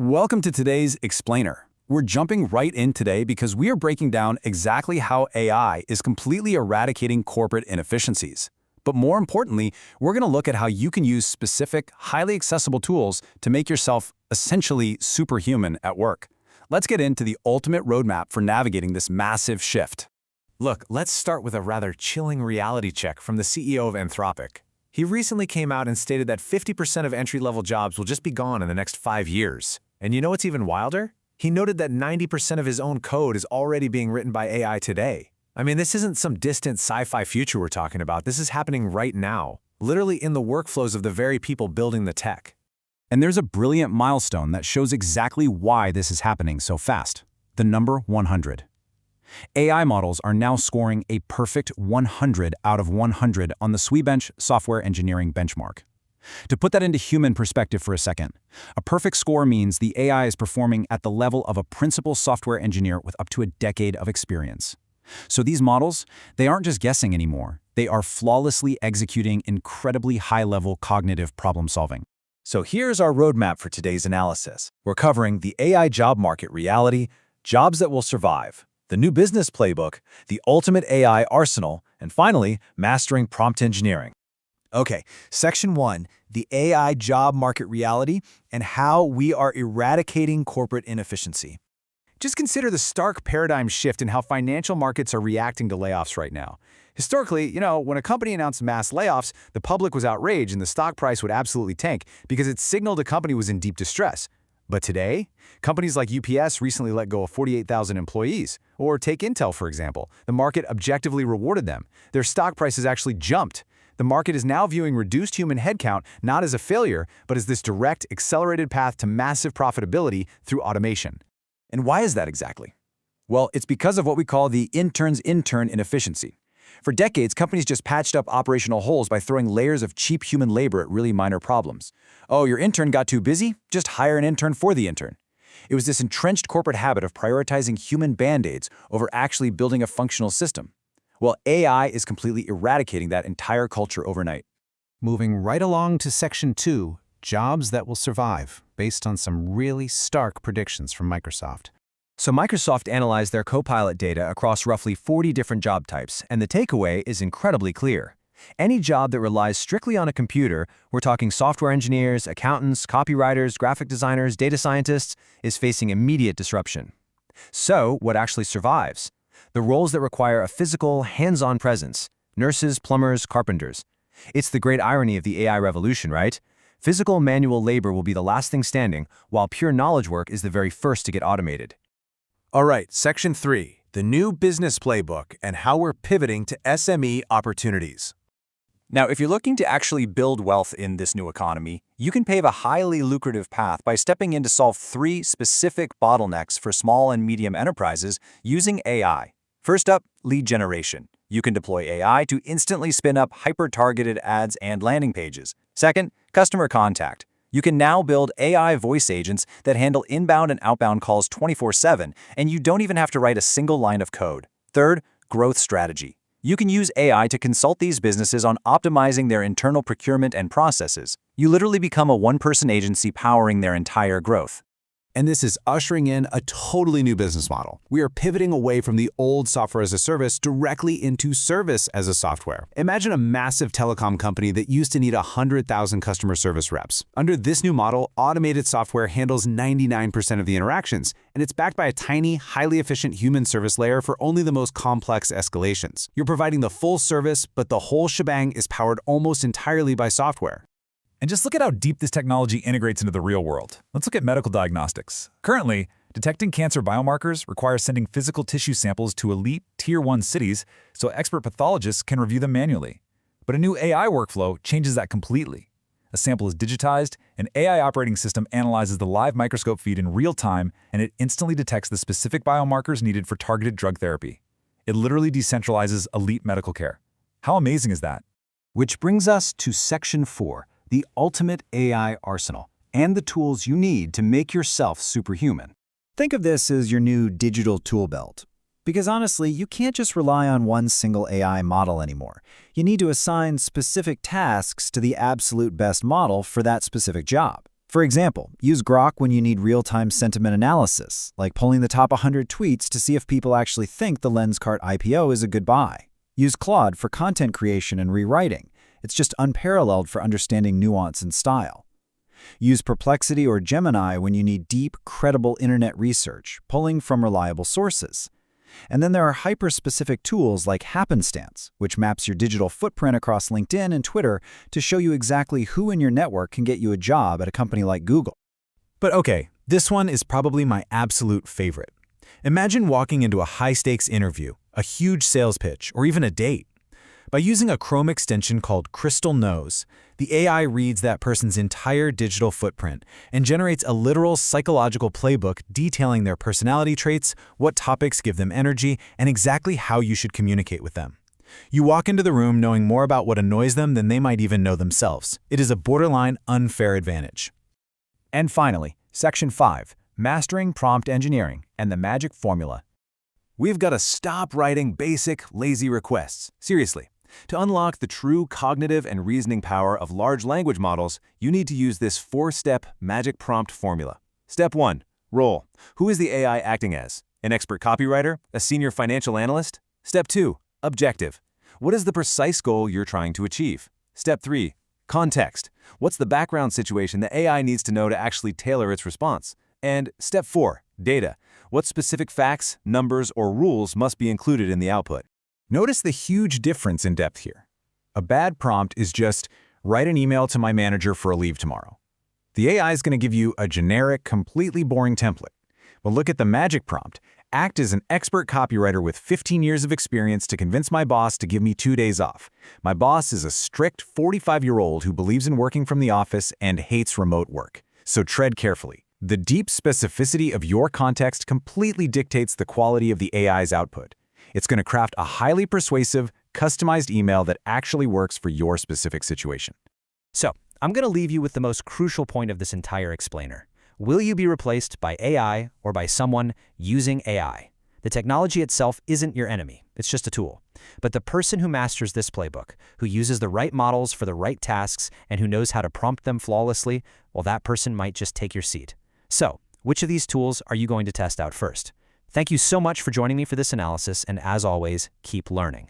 Welcome to today's Explainer. We're jumping right in today because we are breaking down exactly how AI is completely eradicating corporate inefficiencies. But more importantly, we're going to look at how you can use specific, highly accessible tools to make yourself essentially superhuman at work. Let's get into the ultimate roadmap for navigating this massive shift. Look, let's start with a rather chilling reality check from the CEO of Anthropic. He recently came out and stated that 50% of entry-level jobs will just be gone in the next 5 years. And you know what's even wilder? He noted that 90% of his own code is already being written by AI today. I mean, this isn't some distant sci-fi future we're talking about. This is happening right now, literally in the workflows of the very people building the tech. And there's a brilliant milestone that shows exactly why this is happening so fast. The number 100. AI models are now scoring a perfect 100 out of 100 on the SWE-bench software engineering benchmark. To put that into human perspective for a second, a perfect score means the AI is performing at the level of a principal software engineer with up to a decade of experience. So these models, they aren't just guessing anymore. They are flawlessly executing incredibly high-level cognitive problem-solving. So here's our roadmap for today's analysis. We're covering the AI job market reality, jobs that will survive, the new business playbook, the ultimate AI arsenal, and finally, mastering prompt engineering. Okay, Section 1, the AI job market reality and how we are eradicating corporate inefficiency. Just consider the stark paradigm shift in how financial markets are reacting to layoffs right now. Historically, when a company announced mass layoffs, the public was outraged and the stock price would absolutely tank because it signaled a company was in deep distress. But today, companies like UPS recently let go of 48,000 employees. Or take Intel, for example. The market objectively rewarded them. Their stock prices actually jumped. The market is now viewing reduced human headcount not as a failure, but as this direct, accelerated path to massive profitability through automation. And why is that exactly? Well, it's because of what we call the intern's intern inefficiency. For decades, companies just patched up operational holes by throwing layers of cheap human labor at really minor problems. Oh, your intern got too busy? Just hire an intern for the intern. It was this entrenched corporate habit of prioritizing human band-aids over actually building a functional system. Well, AI is completely eradicating that entire culture overnight. Moving right along to Section 2, jobs that will survive, based on some really stark predictions from Microsoft. So Microsoft analyzed their Copilot data across roughly 40 different job types, and the takeaway is incredibly clear. Any job that relies strictly on a computer, we're talking software engineers, accountants, copywriters, graphic designers, data scientists, is facing immediate disruption. So, what actually survives? The roles that require a physical, hands-on presence: nurses, plumbers, carpenters. It's the great irony of the AI revolution, right? Physical manual labor will be the last thing standing, while pure knowledge work is the very first to get automated. All right, Section 3, the new business playbook and how we're pivoting to SME opportunities. Now, if you're looking to actually build wealth in this new economy, you can pave a highly lucrative path by stepping in to solve 3 specific bottlenecks for small and medium enterprises using AI. First up, lead generation. You can deploy AI to instantly spin up hyper-targeted ads and landing pages. Second, customer contact. You can now build AI voice agents that handle inbound and outbound calls 24/7, and you don't even have to write a single line of code. Third, growth strategy. You can use AI to consult these businesses on optimizing their internal procurement and processes. You literally become a one-person agency powering their entire growth. And this is ushering in a totally new business model. We are pivoting away from the old software as a service directly into service as a software. Imagine a massive telecom company that used to need 100,000 customer service reps. Under this new model, automated software handles 99% of the interactions, and it's backed by a tiny, highly efficient human service layer for only the most complex escalations. You're providing the full service, but the whole shebang is powered almost entirely by software. And just look at how deep this technology integrates into the real world. Let's look at medical diagnostics. Currently, detecting cancer biomarkers requires sending physical tissue samples to elite Tier 1 cities so expert pathologists can review them manually. But a new AI workflow changes that completely. A sample is digitized, an AI operating system analyzes the live microscope feed in real time, and it instantly detects the specific biomarkers needed for targeted drug therapy. It literally decentralizes elite medical care. How amazing is that? Which brings us to Section 4. The ultimate AI arsenal, and the tools you need to make yourself superhuman. Think of this as your new digital tool belt. Because honestly, you can't just rely on one single AI model anymore. You need to assign specific tasks to the absolute best model for that specific job. For example, use Grok when you need real-time sentiment analysis, like pulling the top 100 tweets to see if people actually think the Lenskart IPO is a good buy. Use Claude for content creation and rewriting. It's just unparalleled for understanding nuance and style. Use Perplexity or Gemini when you need deep, credible internet research, pulling from reliable sources. And then there are hyper-specific tools like Happenstance, which maps your digital footprint across LinkedIn and Twitter to show you exactly who in your network can get you a job at a company like Google. But okay, this one is probably my absolute favorite. Imagine walking into a high-stakes interview, a huge sales pitch, or even a date. By using a Chrome extension called Crystal Knows, the AI reads that person's entire digital footprint and generates a literal psychological playbook detailing their personality traits, what topics give them energy, and exactly how you should communicate with them. You walk into the room knowing more about what annoys them than they might even know themselves. It is a borderline unfair advantage. And finally, Section 5, Mastering Prompt Engineering and the Magic Formula. We've got to stop writing basic, lazy requests. Seriously. To unlock the true cognitive and reasoning power of large language models, you need to use this 4-step magic prompt formula. Step 1. Role. Who is the AI acting as? An expert copywriter? A senior financial analyst? Step 2. Objective. What is the precise goal you're trying to achieve? Step 3. Context. What's the background situation the AI needs to know to actually tailor its response? And Step 4. Data. What specific facts, numbers, or rules must be included in the output? Notice the huge difference in depth here. A bad prompt is just, write an email to my manager for a leave tomorrow. The AI is going to give you a generic, completely boring template. But look at the magic prompt. Act as an expert copywriter with 15 years of experience to convince my boss to give me 2 days off. My boss is a strict 45-year-old who believes in working from the office and hates remote work. So tread carefully. The deep specificity of your context completely dictates the quality of the AI's output. It's going to craft a highly persuasive, customized email that actually works for your specific situation. So, I'm going to leave you with the most crucial point of this entire explainer. Will you be replaced by AI or by someone using AI? The technology itself isn't your enemy. It's just a tool. But the person who masters this playbook, who uses the right models for the right tasks, and who knows how to prompt them flawlessly, well, that person might just take your seat. So, which of these tools are you going to test out first? Thank you so much for joining me for this analysis, and as always, keep learning.